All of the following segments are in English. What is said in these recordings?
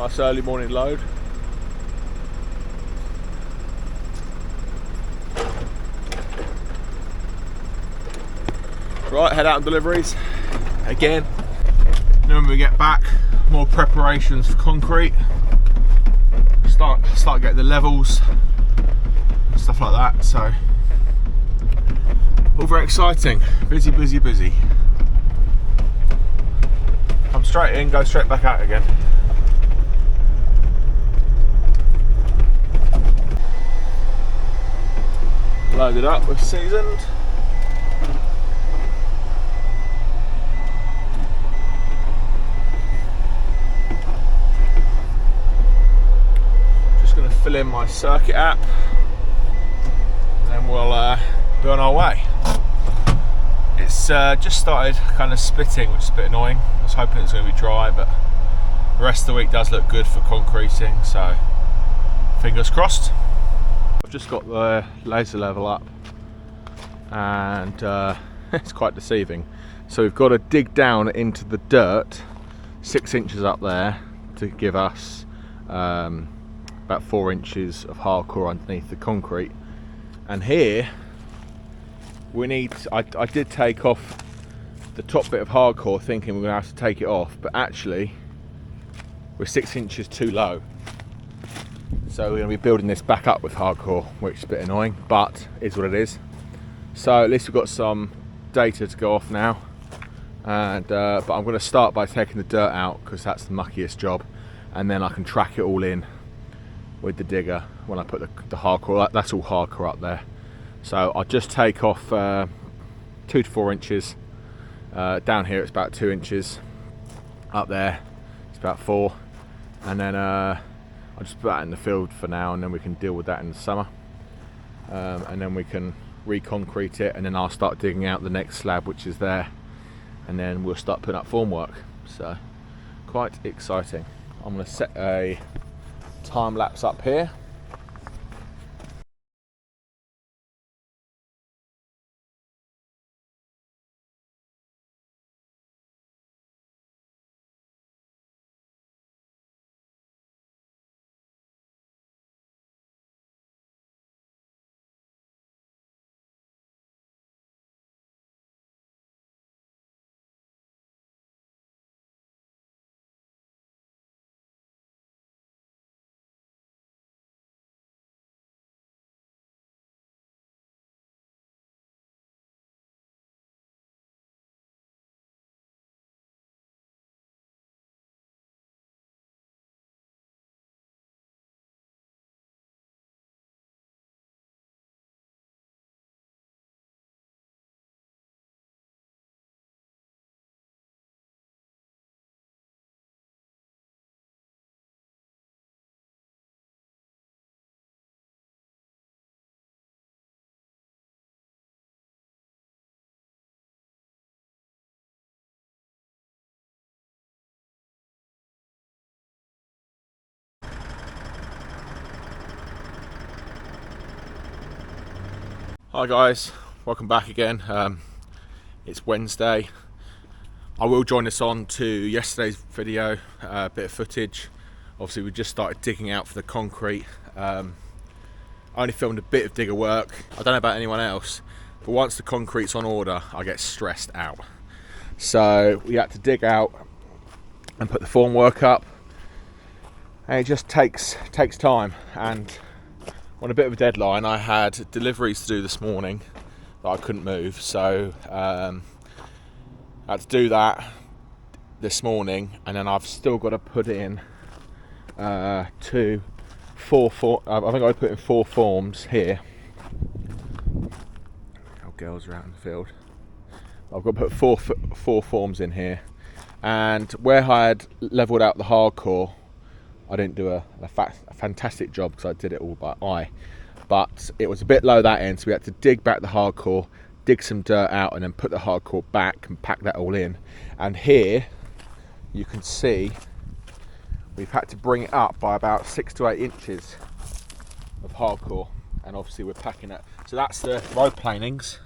Nice early morning load. Right, head out on deliveries again. Then when we get back, more preparations for concrete. Start getting the levels and stuff like that. So all very exciting. Busy, busy, busy. Come straight in, go straight back out again. Loaded up with seasoned. Just going to fill in my circuit app, and then we'll be on our way. It's just started kind of splitting, which is a bit annoying. I was hoping it was going to be dry, but the rest of the week does look good for concreting, so fingers crossed. I've just got the laser level up, and it's quite deceiving. So we've got to dig down into the dirt 6 inches up there to give us about 4 inches of hardcore underneath the concrete. And here we need, I did take off the top bit of hardcore thinking we're going to have to take it off, but actually we're 6 inches too low. So we're going to be building this back up with hardcore, which is a bit annoying, but is what it is. So at least we've got some data to go off now. And but I'm going to start by taking the dirt out because that's the muckiest job, and then I can track it all in with the digger when I put the hardcore. That's all hardcore up there. So I'll just take off 2 to 4 inches. Down here it's about 2 inches. Up there it's about 4, and then I'll just put that in the field for now, and then we can deal with that in the summer. And then we can reconcrete it, and then I'll start digging out the next slab which is there, and then we'll start putting up formwork. So quite exciting. I'm going to set a time lapse up here. Hi guys, welcome back again. It's Wednesday. I will join us on to yesterday's video, a bit of footage. Obviously we just started digging out for the concrete. I only filmed a bit of digger work. I don't know about anyone else, but once the concrete's on order I get stressed out. So we had to dig out and put the formwork up, and it just takes time. And on a bit of a deadline, I had deliveries to do this morning that I couldn't move, so I had to do that this morning, and then I've still got to put in I think I put in 4 forms here. Our girls are out in the field. I've got to put four forms in here, and where I had levelled out the hardcore, I didn't do a fantastic job because I did it all by eye, but it was a bit low that end, so we had to dig back the hardcore, dig some dirt out, and then put the hardcore back and pack that all in. And here you can see we've had to bring it up by about 6 to 8 inches of hardcore, and obviously we're packing it. So that's the road planings,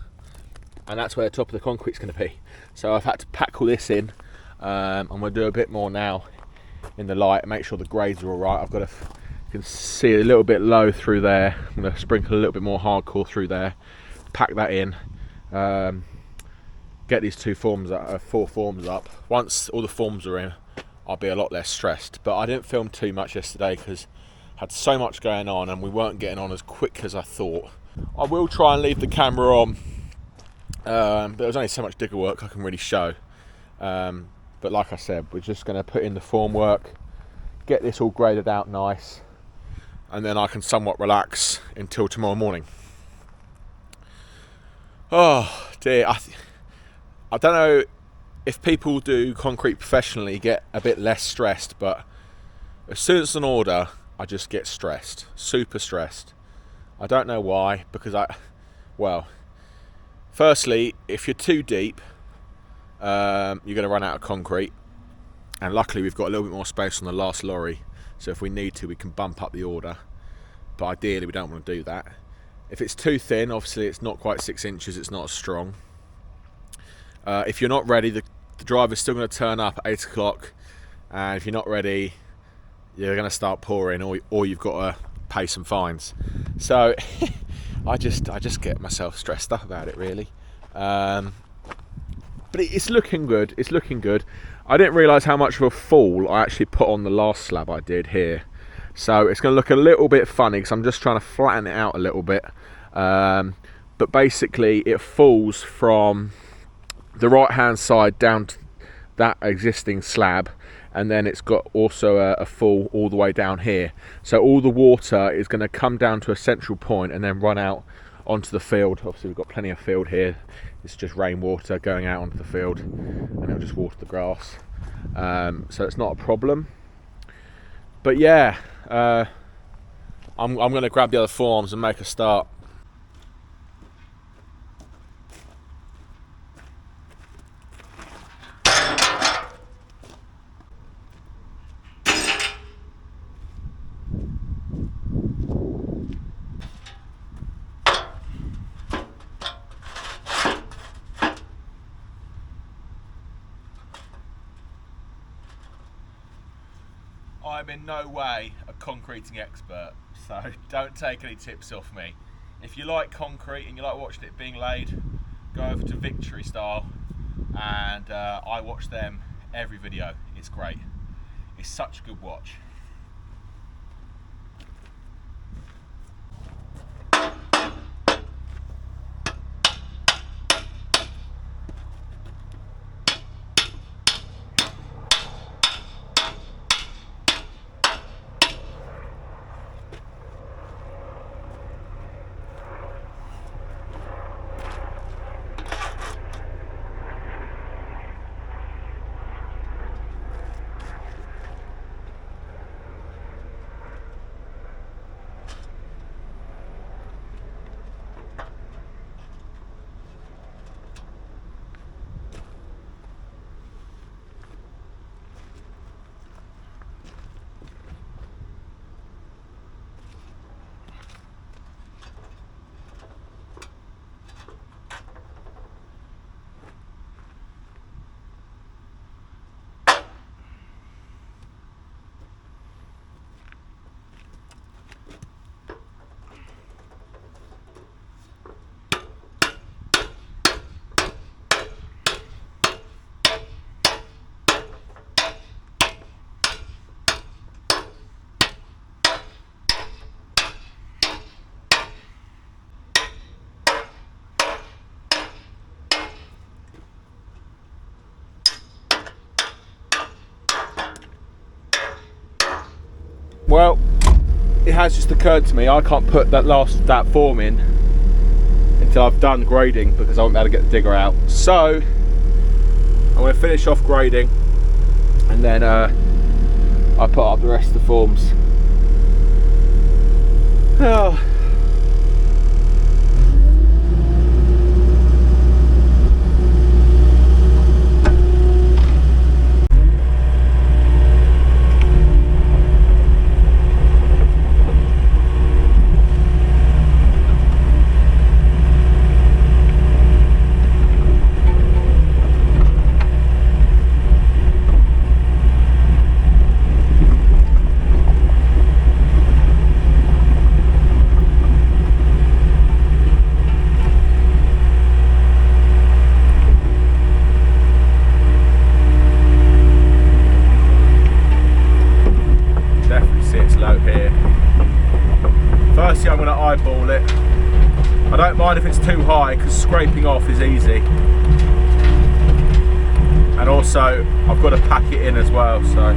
and that's where the top of the concrete's going to be. So I've had to pack all this in. I'm going to do a bit more now in the light, make sure the grades are all right. I've got to, you can see a little bit low through there. I'm going to sprinkle a little bit more hardcore through there, pack that in, get these 4 forms up. Once all the forms are in, I'll be a lot less stressed. But I didn't film too much yesterday because I had so much going on and we weren't getting on as quick as I thought. I will try and leave the camera on, but there's only so much digger work I can really show. But like I said, we're just going to put in the formwork, get this all graded out nice, and then I can somewhat relax until tomorrow morning. Oh dear, I don't know if people do concrete professionally get a bit less stressed, but as soon as it's an order, I just get stressed, super stressed. I don't know why, because well, firstly, if you're too deep, you're going to run out of concrete, and luckily we've got a little bit more space on the last lorry, so if we need to we can bump up the order, but ideally we don't want to do that. If it's too thin, obviously it's not quite 6 inches, it's not as strong. If you're not ready, the driver's still going to turn up at 8 o'clock, and if you're not ready, you're going to start pouring, or you've got to pay some fines. So I just get myself stressed up about it, really. But it's looking good. It's looking good. I didn't realise how much of a fall I actually put on the last slab I did here. So it's going to look a little bit funny because I'm just trying to flatten it out a little bit. But basically it falls from the right hand side down to that existing slab, and then it's got also a fall all the way down here. So all the water is going to come down to a central point and then run out onto the field. Obviously we've got plenty of field here. It's just rainwater going out onto the field, and it'll just water the grass. So it's not a problem. But yeah, I'm going to grab the other forms and make a start. I'm in no way a concreting expert, so don't take any tips off me. If you like concrete and you like watching it being laid, go over to Victory Style, and I watch them every video. It's great. It's such a good watch. Well, it has just occurred to me I can't put that form in until I've done grading, because I won't be able to get the digger out. So I'm going to finish off grading, and then I put up the rest of the forms. Oh. scraping off is easy. And also, I've got to pack it in as well, so.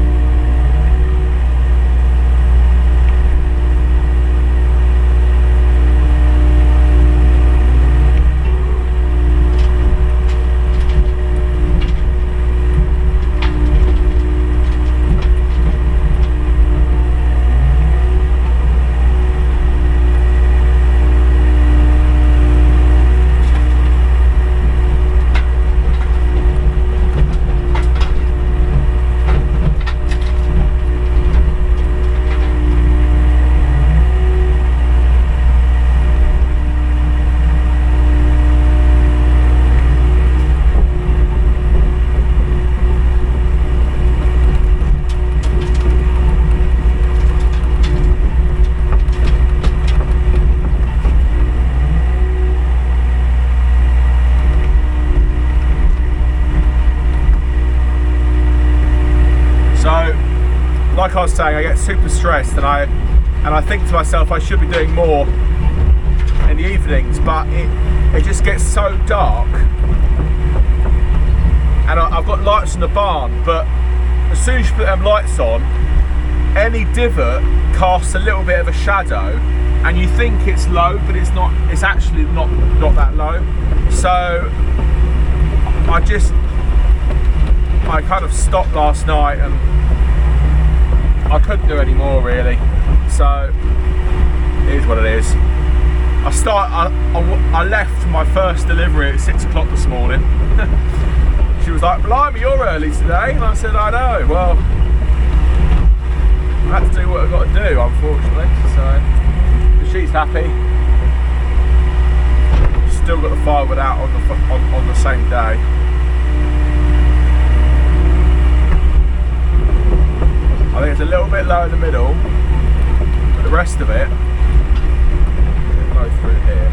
Like I was saying, I get super stressed, and I think to myself I should be doing more in the evenings, but it just gets so dark, and I've got lights in the barn, but as soon as you put them lights on, any divot casts a little bit of a shadow, and you think it's low, but it's not. It's actually not that low. So I kind of stopped last night, and I couldn't do any more really, so it is what it is. I left my first delivery at 6 o'clock this morning. She was like, "Blimey, you're early today," and I said, "I know, well, I had to do what I've got to do, unfortunately." So she's happy. Still got the firewood out on the same day. I think it's a little bit low in the middle, but the rest of it will go through here.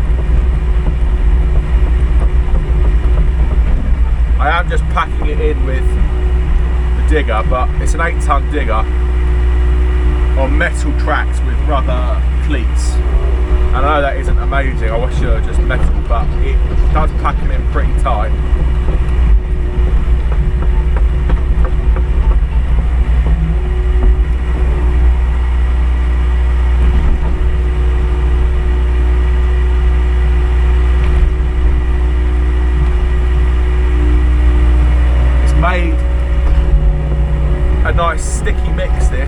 I am just packing it in with the digger, but it's an 8-ton digger on metal tracks with rubber cleats. I know that isn't amazing, I wish it were just metal, but it does pack them in pretty tight. Made a nice sticky mix there.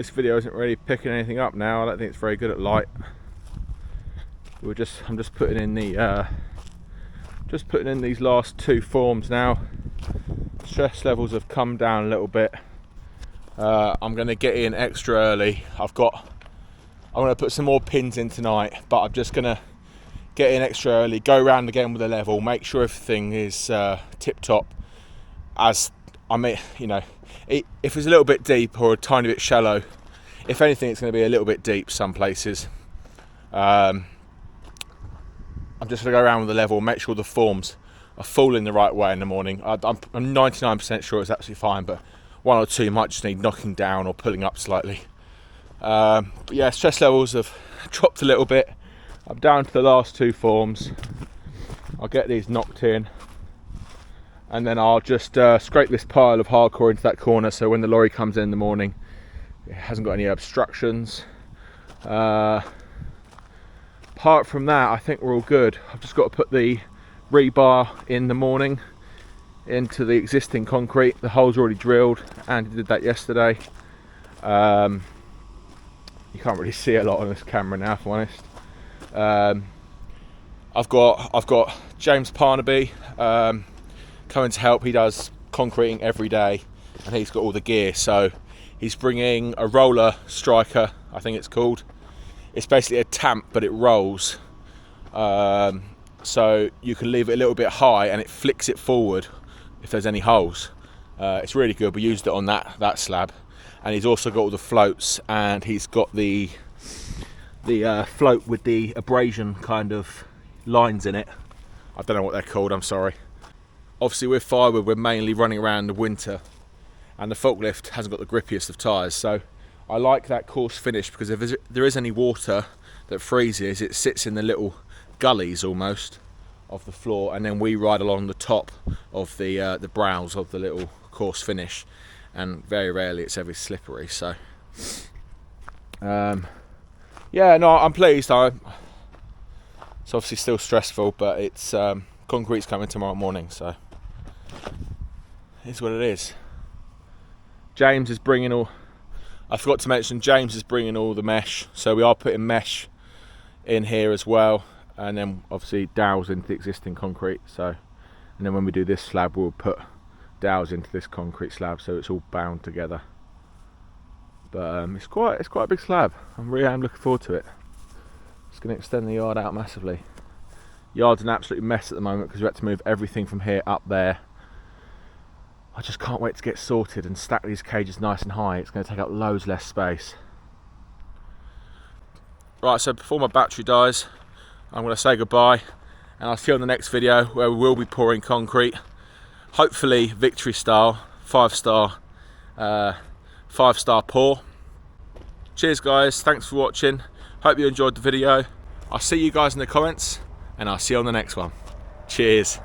This video isn't really picking anything up now. I don't think it's very good at light. I'm just putting in the these last 2 forms now. Stress levels have come down a little bit. I'm going to get in extra early. I'm going to put some more pins in tonight, but I'm just going to get in extra early, go around again with a level, make sure everything is tip top. As I mean, you know, if it's a little bit deep or a tiny bit shallow, if anything, it's going to be a little bit deep some places. I'm just going to go around with the level, make sure the forms are falling the right way in the morning. I'm 99% sure it's absolutely fine, but 1 or 2 might just need knocking down or pulling up slightly. But yeah, stress levels have dropped a little bit. I'm down to the last 2 forms. I'll get these knocked in, and then I'll just scrape this pile of hardcore into that corner, so when the lorry comes in the morning, it hasn't got any obstructions. Apart from that, I think we're all good. I've just got to put the rebar in the morning into the existing concrete. The hole's already drilled. Andy did that yesterday. You can't really see a lot on this camera now, if I'm honest. I've got James Parnaby coming to help. He does concreting every day, and he's got all the gear. So he's bringing a roller striker, I think it's called. It's basically a tamp, but it rolls. So you can leave it a little bit high, and it flicks it forward if there's any holes. It's really good. We used it on that slab, and he's also got all the floats, and he's got the float with the abrasion kind of lines in it. I don't know what they're called, I'm sorry. Obviously with Firewood, we're mainly running around in the winter, and the forklift hasn't got the grippiest of tyres, so I like that coarse finish, because if there is any water that freezes, it sits in the little gullies almost of the floor, and then we ride along the top of the brows of the little coarse finish, and very rarely it's ever slippery. So yeah, no, I'm pleased. It's obviously still stressful, but it's concrete's coming tomorrow morning, so it's what it is. James is bringing all. I forgot to mention, James is bringing all the mesh, so we are putting mesh in here as well, and then obviously dowels into the existing concrete. So, and then when we do this slab, we'll put dowels into this concrete slab, so it's all bound together. But it's quite a big slab. I'm looking forward to it. It's going to extend the yard out massively. Yard's an absolute mess at the moment because we had to move everything from here up there. I just can't wait to get sorted and stack these cages nice and high. It's going to take up loads less space. Right, so before my battery dies, I'm going to say goodbye, and I'll see you on the next video where we will be pouring concrete. Hopefully victory style, 5-star pour. Cheers guys, thanks for watching. Hope you enjoyed the video. I'll see you guys in the comments, and I'll see you on the next one. Cheers.